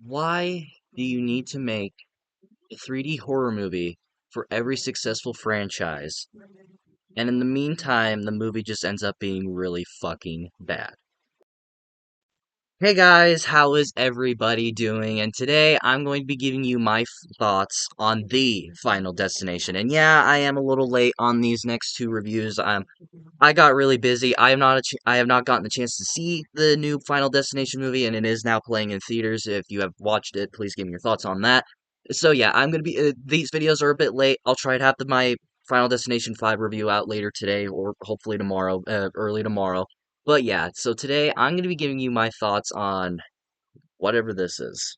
Why do you need to make a 3D horror movie for every successful franchise? And in the meantime, the movie just ends up being really fucking bad. Hey guys, how is everybody doing? And today I'm going to be giving you my thoughts on the Final Destination. And yeah, I am a little late on these next two reviews. I got really busy. I have not gotten the chance to see the new Final Destination movie, and it is now playing in theaters. If you have watched it, please give me your thoughts on that. So yeah, I'm gonna be. These videos are a bit late. I'll try to have my Final Destination 5 review out later today, or hopefully tomorrow, early tomorrow. But yeah, so today I'm gonna be giving you my thoughts on whatever this is.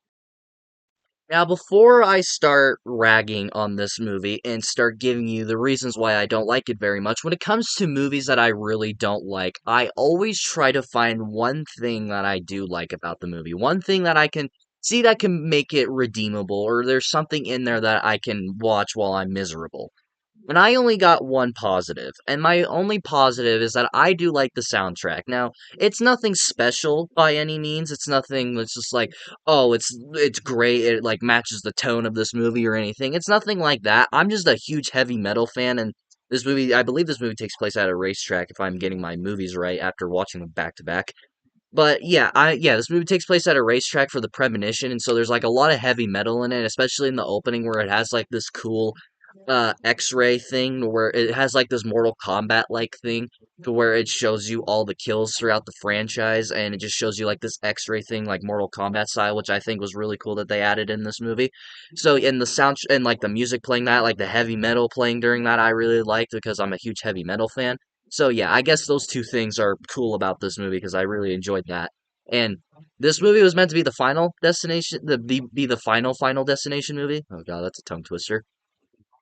Now, before I start ragging on this movie and start giving you the reasons why I don't like it very much, when it comes to movies that I really don't like, I always try to find one thing that I do like about the movie. One thing that I can see that can make it redeemable, or there's something in there that I can watch while I'm miserable. And I only got one positive, and my only positive is that I do like the soundtrack. Now, it's nothing special by any means. It's nothing that's just like, oh, it's great. It like matches the tone of this movie or anything. It's nothing like that. I'm just a huge heavy metal fan, and this movie, I believe this movie takes place at a racetrack. If I'm getting my movies right after watching them back to back. But yeah, this movie takes place at a racetrack for the premonition, and so there's like a lot of heavy metal in it, especially in the opening where it has like this cool X-ray thing where it has like this Mortal Kombat like thing to where it shows you all the kills throughout the franchise, and it just shows you like this X-ray thing like Mortal Kombat style, which I think was really cool that they added in this movie. So in the sound and like the music playing that, like the heavy metal playing during that, I really liked because I'm a huge heavy metal fan. So yeah, I guess those two things are cool about this movie because I really enjoyed that. And this movie was meant to be the final destination, be the final destination movie. Oh god, that's a tongue twister.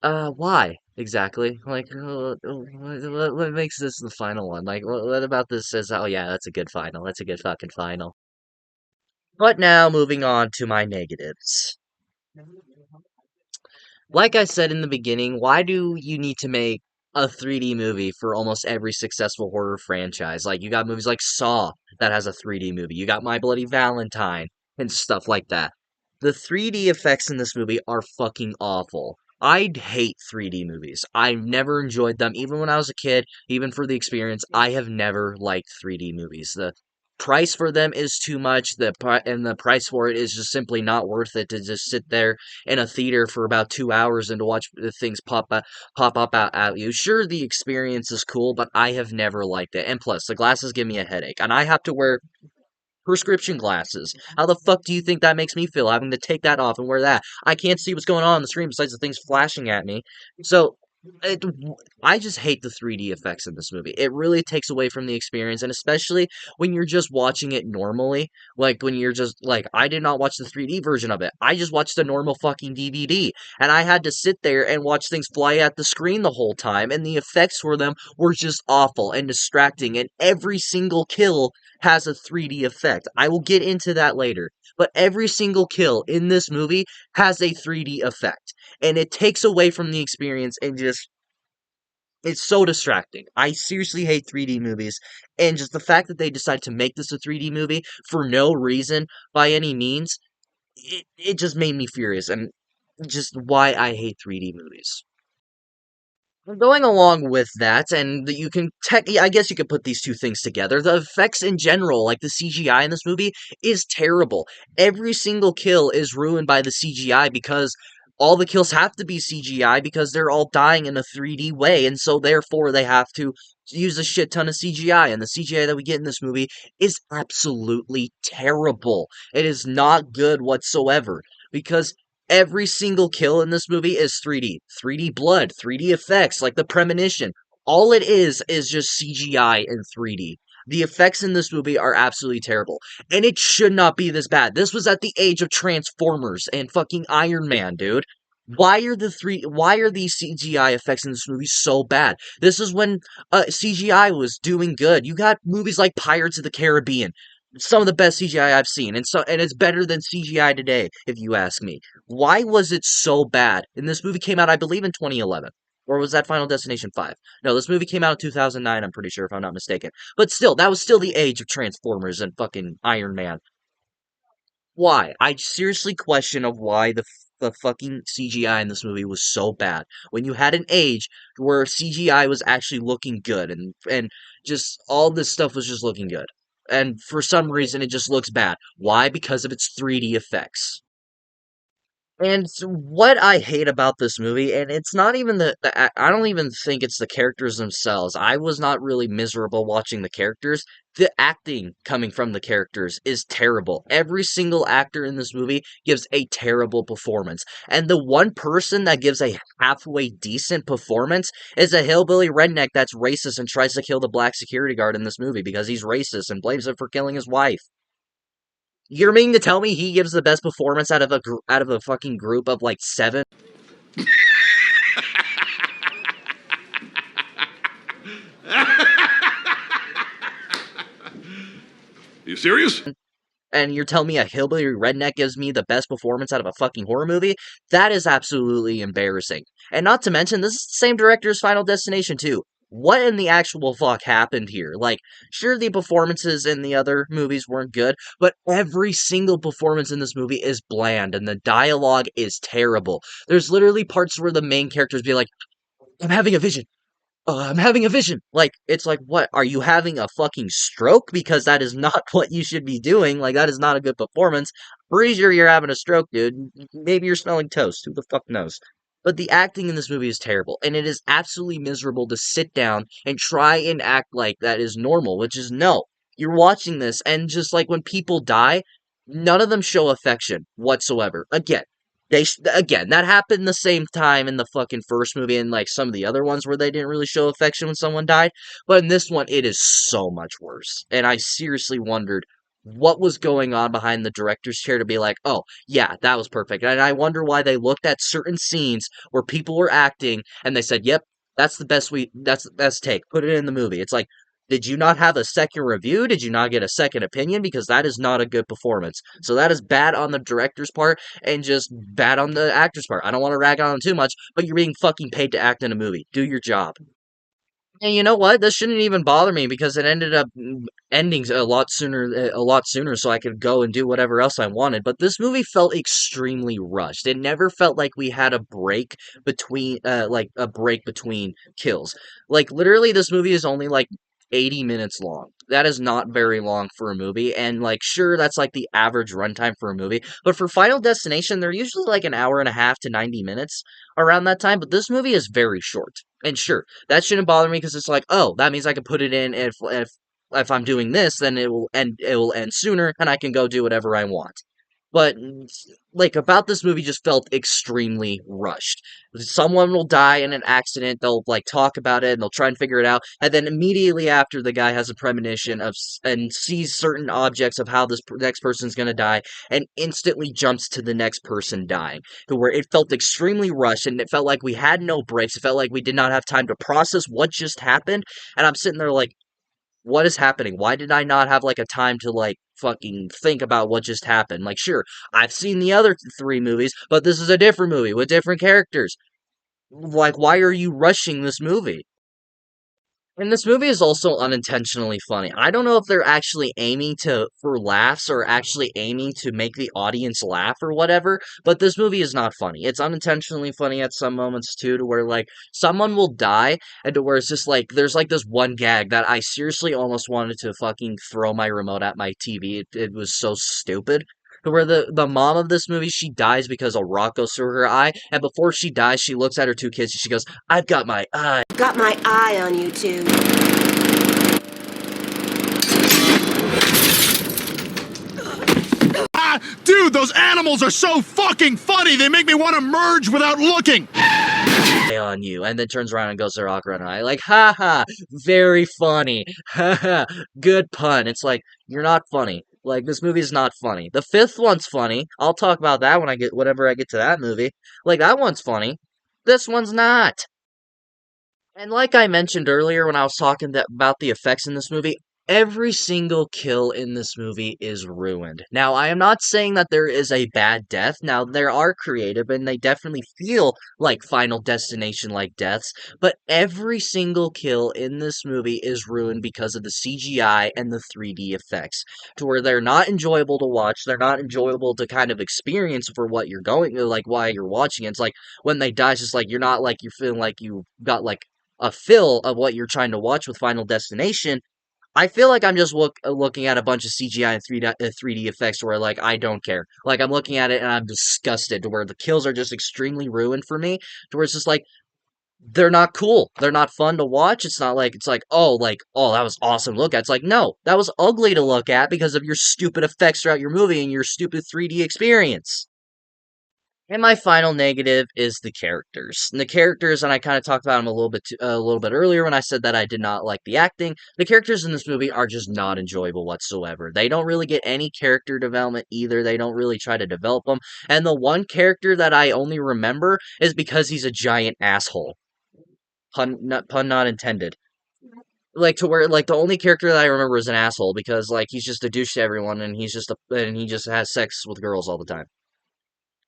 Why exactly? Like, what makes this the final one? Like, what about this says, oh yeah, that's a good final. That's a good fucking final. But now, moving on to my negatives. Like I said in the beginning, why do you need to make a 3D movie for almost every successful horror franchise? Like, you got movies like Saw that has a 3D movie. You got My Bloody Valentine and stuff like that. The 3D effects in this movie are fucking awful. I hate 3D movies. I've never enjoyed them, even when I was a kid, even for the experience. I have never liked 3D movies. The price for them is too much. And the price for it is just simply not worth it to just sit there in a theater for about 2 hours and to watch the things pop up at you. Sure, the experience is cool, but I have never liked it. And plus, the glasses give me a headache, and I have to wear prescription glasses. How the fuck do you think that makes me feel having to take that off and wear that? I can't see what's going on the screen besides the things flashing at me. So it, I just hate the 3D effects in this movie. It really takes away from the experience, and especially when you're just watching it normally. Like when you're just like, I did not watch the 3D version of it. I just watched the normal fucking DVD, and I had to sit there and watch things fly at the screen the whole time, and the effects for them were just awful and distracting. And every single kill has a 3D effect. I will get into that later. But every single kill in this movie has a 3D effect. And it takes away from the experience and just it's so distracting. I seriously hate 3D movies. And just the fact that they decided to make this a 3D movie for no reason by any means, it just made me furious and just why I hate 3D movies. Going along with that, and you can I guess you could put these two things together. The effects in general, like the CGI in this movie, is terrible. Every single kill is ruined by the CGI because all the kills have to be CGI because they're all dying in a 3D way, and so therefore they have to use a shit ton of CGI. And the CGI that we get in this movie is absolutely terrible. It is not good whatsoever because every single kill in this movie is 3D. 3D blood, 3D effects, like the premonition. All it is just CGI in 3D. The effects in this movie are absolutely terrible. And it should not be this bad. This was at the age of Transformers and fucking Iron Man, dude. Why are these CGI effects in this movie so bad? This is when CGI was doing good. You got movies like Pirates of the Caribbean, some of the best CGI I've seen, and it's better than CGI today, if you ask me. Why was it so bad? And this movie came out, I believe, in 2011. Or was that Final Destination 5? No, this movie came out in 2009, I'm pretty sure, if I'm not mistaken. But still, that was still the age of Transformers and fucking Iron Man. Why? I seriously question of why the fucking CGI in this movie was so bad. When you had an age where CGI was actually looking good and just all this stuff was just looking good. And for some reason it just looks bad. Why? Because of its 3D effects. And what I hate about this movie, and it's not even I don't even think it's the characters themselves. I was not really miserable watching the characters. The acting coming from the characters is terrible. Every single actor in this movie gives a terrible performance. And the one person that gives a halfway decent performance is a hillbilly redneck that's racist and tries to kill the black security guard in this movie because he's racist and blames him for killing his wife. You're meaning to tell me he gives the best performance out of out of a fucking group of like seven? You serious? And you're telling me a hillbilly redneck gives me the best performance out of a fucking horror movie? That is absolutely embarrassing. And not to mention, this is the same director's Final Destination too. What in the actual fuck happened here? Like, sure, the performances in the other movies weren't good, but every single performance in this movie is bland, and the dialogue is terrible. There's literally parts where the main characters be like, I'm having a vision. I'm having a vision. Like, it's like, what? Are you having a fucking stroke? Because that is not what you should be doing. Like, that is not a good performance. Pretty sure you're having a stroke, dude. Maybe you're smelling toast. Who the fuck knows? But the acting in this movie is terrible, and it is absolutely miserable to sit down and try and act like that is normal, which is no. You're watching this, and just like when people die, none of them show affection whatsoever. Again, that happened the same time in the fucking first movie and like some of the other ones where they didn't really show affection when someone died. But in this one, it is so much worse. And I seriously wondered what was going on behind the director's chair to be like, oh, yeah, that was perfect. And I wonder why they looked at certain scenes where people were acting and they said, yep, that's the best take. Put it in the movie. It's like, did you not have a second review? Did you not get a second opinion? Because that is not a good performance. So that is bad on the director's part and just bad on the actor's part. I don't want to rag on them too much, but you're being fucking paid to act in a movie. Do your job. And you know what? This shouldn't even bother me because it ended up ending a lot sooner, so I could go and do whatever else I wanted. But this movie felt extremely rushed. It never felt like we had a break between kills. Like literally, this movie is only like 80 minutes long. That is not very long for a movie, and like sure, that's like the average runtime for a movie. But for Final Destination, they're usually like an hour and a half to 90 minutes around that time. But this movie is very short. And sure, that shouldn't bother me because it's like, oh, that means I can put it in if I'm doing this, then it will end sooner and I can go do whatever I want. But like about this movie just felt extremely rushed. Someone will die in an accident, they'll like talk about it and they'll try and figure it out, and then immediately after the guy has a premonition and sees certain objects of how this next person's going to die and instantly jumps to the next person dying to where it felt extremely rushed and it felt like we had no breaks. It felt like we did not have time to process what just happened. And I'm sitting there like, what is happening? Why did I not have like a time to like fucking think about what just happened? Like, sure, I've seen the other three movies, but this is a different movie with different characters. Like, why are you rushing this movie? And this movie is also unintentionally funny. I don't know if they're actually aiming to for laughs or actually aiming to make the audience laugh or whatever, but this movie is not funny. It's unintentionally funny at some moments too, to where like someone will die and to where it's just like there's like this one gag that I seriously almost wanted to fucking throw my remote at my TV. It was so stupid. To where the mom of this movie, she dies because a rock goes through her eye, and before she dies, she looks at her two kids and she goes, I've got my eye. Got my eye on you two. Dude, those animals are so fucking funny. They make me want to merge without looking. On you, and then turns around and goes to rock around her eye. Like, haha, very funny. Haha, good pun. It's like, you're not funny. Like, this movie is not funny. The fifth one's funny. I'll talk about that whenever I get to that movie. Like, that one's funny. This one's not. And like I mentioned earlier when I was talking about the effects in this movie, Every single kill in this movie is ruined. Now, I am not saying that there is a bad death. Now, there are creative and they definitely feel like Final Destination like deaths, but every single kill in this movie is ruined because of the CGI and the 3D effects, to where they're not enjoyable to watch, they're not enjoyable to kind of experience for what you're going, like, while you're watching it. It's like, when they die, it's just like, you're not, like, you're feeling like you got, like, a fill of what you're trying to watch with Final Destination. I feel like I'm just looking at a bunch of CGI and 3D effects where, like, I don't care. Like, I'm looking at it and I'm disgusted to where the kills are just extremely ruined for me, to where it's just like, they're not cool. They're not fun to watch. It's not like, it's like, oh, that was awesome to look at. It's like, no, that was ugly to look at because of your stupid effects throughout your movie and your stupid 3D experience. And my final negative is the characters. And the characters, and I kind of talked about them a little bit earlier when I said that I did not like the acting. The characters in this movie are just not enjoyable whatsoever. They don't really get any character development either. They don't really try to develop them. And the one character that I only remember is because he's a giant asshole. Pun not intended. Like, to where, like, the only character that I remember is an asshole because, like, he's just a douche to everyone and and he just has sex with girls all the time.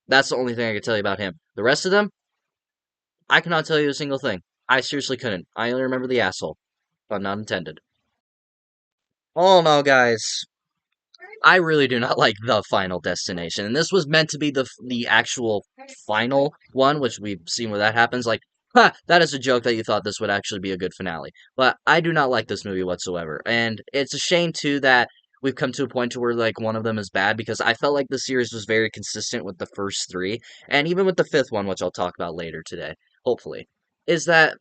That's the only thing I can tell you about him. The rest of them, I cannot tell you a single thing. I seriously couldn't. I only remember the asshole. Pun not intended. All in all, guys, I really do not like the Final Destination, and this was meant to be the actual final one, which we've seen where that happens. Like, ha, that is a joke that you thought this would actually be a good finale. But I do not like this movie whatsoever, and it's a shame too that we've come to a point to where, like, one of them is bad, because I felt like the series was very consistent with the first three, and even with the fifth one, which I'll talk about later today, hopefully, is that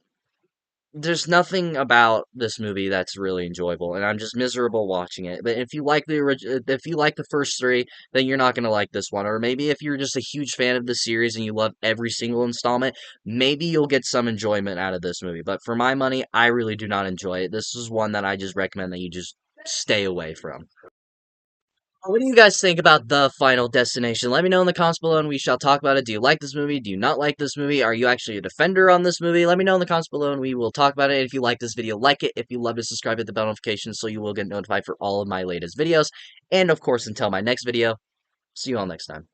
there's nothing about this movie that's really enjoyable, and I'm just miserable watching it. But if you like if you like the first three, then you're not gonna like this one. Or maybe if you're just a huge fan of the series and you love every single installment, maybe you'll get some enjoyment out of this movie. But for my money, I really do not enjoy it. This is one that I just recommend that you just stay away from. What do you guys think about The Final Destination? Let me know in the comments below and we shall talk about it. Do you like this movie? Do you not like this movie? Are you actually a defender on this movie? Let me know in the comments below and we will talk about it. If you like this video, like it. If you love it, subscribe, hit the bell notification so you will get notified for all of my latest videos. And of course, until my next video, see you all next time.